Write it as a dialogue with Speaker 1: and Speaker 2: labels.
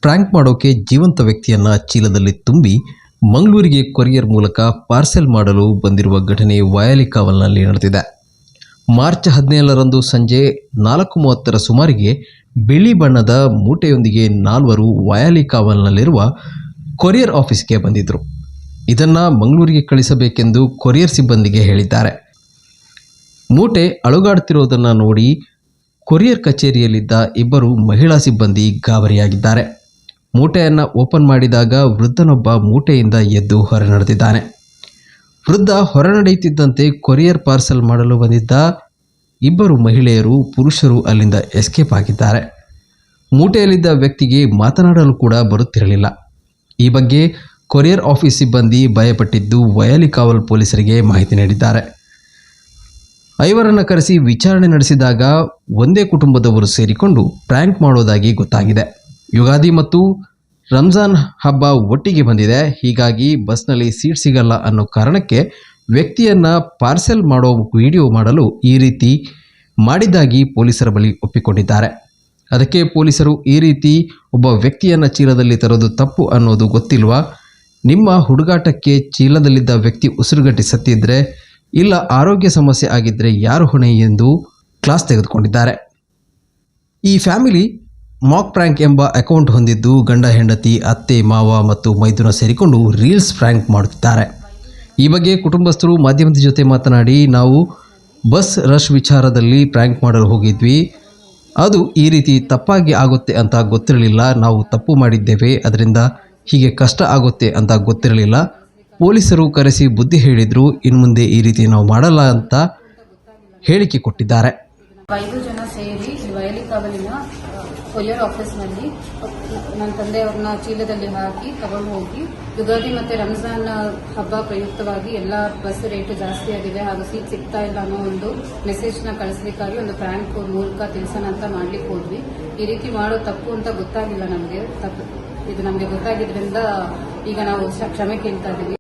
Speaker 1: Prank ಮಾಡೋಕೆ ಜೀವಂತ ವ್ಯಕ್ತಿಯನ್ನ ಚೀಲದಲ್ಲಿ ತುಂಬಿ ಮಂಗಳೂರಿಗೆ ಕೊರಿಯರ್ ಮೂಲಕ ಪಾರ್ಸೆಲ್ ಮಾಡಲು ಬಂದಿರುವ ಘಟನೆ ವಯಾಲಿಕಾವಲ್ನಲ್ಲಿ ನಡೆದಿದೆ. ಮಾರ್ಚ್ 17ರಂದು ಸಂಜೆ 4:30ರ ಸುಮಾರಿಗೆ ಬಿಳಿ ಬಣ್ಣದ ಮೂಟೆಯೊಂದಿಗೆ ನಾಲ್ವರು ವಯಾಲಿಕಾವಲ್ನಲ್ಲಿರುವ ಕೊರಿಯರ್ ಆಫೀಸ್ಗೆ ಬಂದಿದ್ದರು. ಇದನ್ನು ಮಂಗಳೂರಿಗೆ ಕಳಿಸಬೇಕೆಂದು ಕೊರಿಯರ್ ಸಿಬ್ಬಂದಿಗೆ ಹೇಳಿದ್ದಾರೆ. ಮೂಟೆ ಅಳುಗಾಡುತ್ತಿರುವುದನ್ನು ನೋಡಿ ಕೊರಿಯರ್ ಕಚೇರಿಯಲ್ಲಿದ್ದ ಇಬ್ಬರು ಮಹಿಳಾ ಸಿಬ್ಬಂದಿ ಗಾಬರಿಯಾಗಿದ್ದಾರೆ. ಮೂಟೆಯನ್ನು ಓಪನ್ ಮಾಡಿದಾಗ ವೃದ್ಧನೊಬ್ಬ ಮೂಟೆಯಿಂದ ಎದ್ದು ಹೊರ ನಡೆದಿದ್ದಾನೆ. ವೃದ್ಧ ಹೊರ ನಡೆಯುತ್ತಿದ್ದಂತೆ ಕೊರಿಯರ್ ಪಾರ್ಸಲ್ ಮಾಡಲು ಬಂದಿದ್ದ ಇಬ್ಬರು ಮಹಿಳೆಯರು ಪುರುಷರು ಅಲ್ಲಿಂದ ಎಸ್ಕೇಪ್ ಆಗಿದ್ದಾರೆ. ಮೂಟೆಯಲ್ಲಿದ್ದ ವ್ಯಕ್ತಿಗೆ ಮಾತನಾಡಲು ಕೂಡ ಬರುತ್ತಿರಲಿಲ್ಲ. ಈ ಬಗ್ಗೆ ಕೊರಿಯರ್ ಆಫೀಸ್ ಸಿಬ್ಬಂದಿ ಭಯಪಟ್ಟಿದ್ದು ವಯಾಲಿಕಾವಲ್ ಪೊಲೀಸರಿಗೆ ಮಾಹಿತಿ ನೀಡಿದ್ದಾರೆ. ಐವರನ್ನು ಕರೆಸಿ ವಿಚಾರಣೆ ನಡೆಸಿದಾಗ ಒಂದೇ ಕುಟುಂಬದವರು ಸೇರಿಕೊಂಡು ಪ್ರ್ಯಾಂಕ್ ಮಾಡೋದಾಗಿ ಗೊತ್ತಾಗಿದೆ. ಯುಗಾದಿ ಮತ್ತು ರಂಜಾನ್ ಹಬ್ಬ ಒಟ್ಟಿಗೆ ಬಂದಿದೆ, ಹೀಗಾಗಿ ಬಸ್ನಲ್ಲಿ ಸೀಟ್ ಸಿಗಲ್ಲ ಅನ್ನೋ ಕಾರಣಕ್ಕೆ ವ್ಯಕ್ತಿಯನ್ನು ಪಾರ್ಸೆಲ್ ಮಾಡೋ ವಿಡಿಯೋ ಮಾಡಲು ಈ ರೀತಿ ಮಾಡಿದ್ದಾಗಿ ಪೊಲೀಸರ ಬಳಿ ಒಪ್ಪಿಕೊಂಡಿದ್ದಾರೆ. ಅದಕ್ಕೆ ಪೊಲೀಸರು ಈ ರೀತಿ ಒಬ್ಬ ವ್ಯಕ್ತಿಯನ್ನು ಚೀಲದಲ್ಲಿ ತರೋದು ತಪ್ಪು ಅನ್ನೋದು ಗೊತ್ತಿಲ್ವಾ, ನಿಮ್ಮ ಹುಡುಗಾಟಕ್ಕೆ ಚೀಲದಲ್ಲಿದ್ದ ವ್ಯಕ್ತಿ ಉಸಿರುಗಟ್ಟಿ ಸತ್ತಿದ್ರೆ ಇಲ್ಲ ಆರೋಗ್ಯ ಸಮಸ್ಯೆ ಆಗಿದ್ದರೆ ಯಾರು ಹೊಣೆ ಎಂದು ಕ್ಲಾಸ್ ತೆಗೆದುಕೊಂಡಿದ್ದಾರೆ. ಈ ಫ್ಯಾಮಿಲಿ ಮಾಕ್ ಪ್ರ್ಯಾಂಕ್ ಎಂಬ ಅಕೌಂಟ್ ಹೊಂದಿದ್ದು ಗಂಡ ಹೆಂಡತಿ, ಅತ್ತೆ, ಮಾವ ಮತ್ತು ಮೈದುನ ಸೇರಿಕೊಂಡು ರೀಲ್ಸ್ ಪ್ರ್ಯಾಂಕ್ ಮಾಡುತ್ತಿದ್ದಾರೆ. ಈ ಬಗ್ಗೆ ಕುಟುಂಬಸ್ಥರು ಮಾಧ್ಯಮದ ಜೊತೆ ಮಾತನಾಡಿ, ನಾವು ಬಸ್ ರಶ್ ವಿಚಾರದಲ್ಲಿ ಪ್ರ್ಯಾಂಕ್ ಮಾಡಲು ಹೋಗಿದ್ವಿ, ಅದು ಈ ರೀತಿ ತಪ್ಪಾಗಿ ಆಗುತ್ತೆ ಅಂತ ಗೊತ್ತಿರಲಿಲ್ಲ, ನಾವು ತಪ್ಪು ಮಾಡಿದ್ದೇವೆ, ಅದರಿಂದ ಹೀಗೆ ಕಷ್ಟ ಆಗುತ್ತೆ ಅಂತ ಗೊತ್ತಿರಲಿಲ್ಲ, ಪೊಲೀಸರು ಕರೆಸಿ ಬುದ್ಧಿ ಹೇಳಿದ್ರು, ಇನ್ನು ಮುಂದೆ ಈ ರೀತಿ ನಾವು ಮಾಡಲ್ಲ ಅಂತ ಹೇಳಿಕೆ ಕೊಟ್ಟಿದ್ದಾರೆ.
Speaker 2: 5 ಜನ ಸೇರಿ ವಯಾಲಿಕಾವಲಿನ ಕೊರಿಯರ್ ಆಫೀಸ್ನಲ್ಲಿ ನನ್ನ ತಂದೆಯವ್ರನ್ನ ಚೀಲದಲ್ಲಿ ಹಾಕಿ ತಗೊಂಡು ಹೋಗಿ ಯುಗಾದಿ ಮತ್ತೆ ರಂಜಾನ್ ಹಬ್ಬ ಪ್ರಯುಕ್ತವಾಗಿ ಎಲ್ಲ ಬಸ್ ರೇಟ್ ಜಾಸ್ತಿ ಆಗಿದೆ ಹಾಗೂ ಸೀಟ್ ಸಿಗ್ತಾ ಇಲ್ಲ ಅನ್ನೋ ಒಂದು ಮೆಸೇಜ್ನ ಕಳಿಸ್ಲಿಕ್ಕಾಗಿ ಒಂದು ಪ್ರ್ಯಾಂಕ್ ಮೂಲಕ ತಿಳಿಸೋಣ ಅಂತ ಮಾಡ್ಲಿಕ್ಕೆ ಹೋದ್ವಿ. ಈ ರೀತಿ ಮಾಡೋ ತಪ್ಪು ಅಂತ ಗೊತ್ತಾಗಿಲ್ಲ ನಮಗೆ. ಇದು ನಮಗೆ ಗೊತ್ತಾಗಿದ್ರಿಂದ ಈಗ ನಾವು ಕ್ಷಮೆ ಕೇಳ್ತಾ ಇದ್ದೀವಿ.